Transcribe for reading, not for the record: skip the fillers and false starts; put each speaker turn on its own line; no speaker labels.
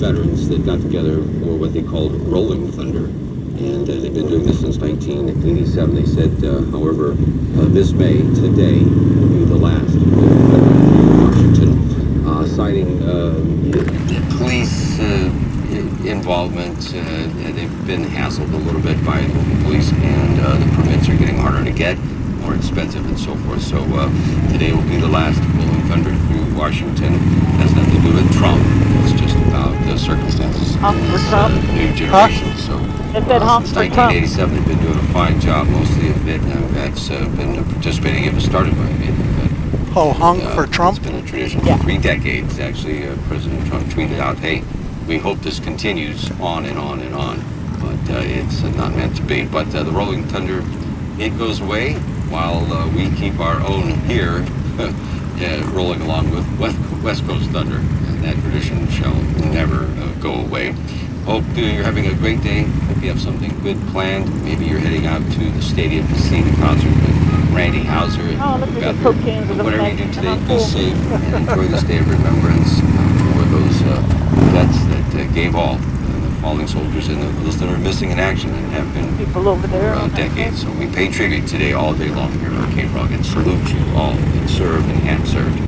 veterans that got together for what they called Rolling Thunder. And they've been doing this since 1987. They said, however, this May, today, will be the last in Washington, citing police involvement. They've been hassled a little bit by local police, and the permits are getting harder to get, more expensive, and so forth. So today will be the last Rolling Thunder through Washington. It has nothing to do with Trump. It's just about the circumstances
Honk
in
for
this
Trump.
new generation. So
It said honk
since
for Trump.
1987, they've been doing a fine job. Mostly of Vietnam vets been participating. It was started by a Vietnam vet.
Oh, honk for Trump?
It's been a tradition for
Yeah.
3 decades. Actually, President Trump tweeted out, "Hey, we hope this continues on and on and on," but it's not meant to be. But the Rolling Thunder, it goes away while we keep our own here rolling along with West Coast Thunder, and that tradition shall never go away. Hope you're having a great day. Hope you have something good planned. Maybe you're heading out to the stadium to see the concert with Randy Houser.
Oh, look at
Got
the
your-
Coke cans with the
Whatever you
flags.
do today,
Oh,
be
cool.
safe and enjoy this day of remembrance for those vets that gave all, the fallen soldiers and those that are missing in action and have been
People over there.
for decades. So we pay tribute today all day long here on K-Frog and salute you all that serve and have served.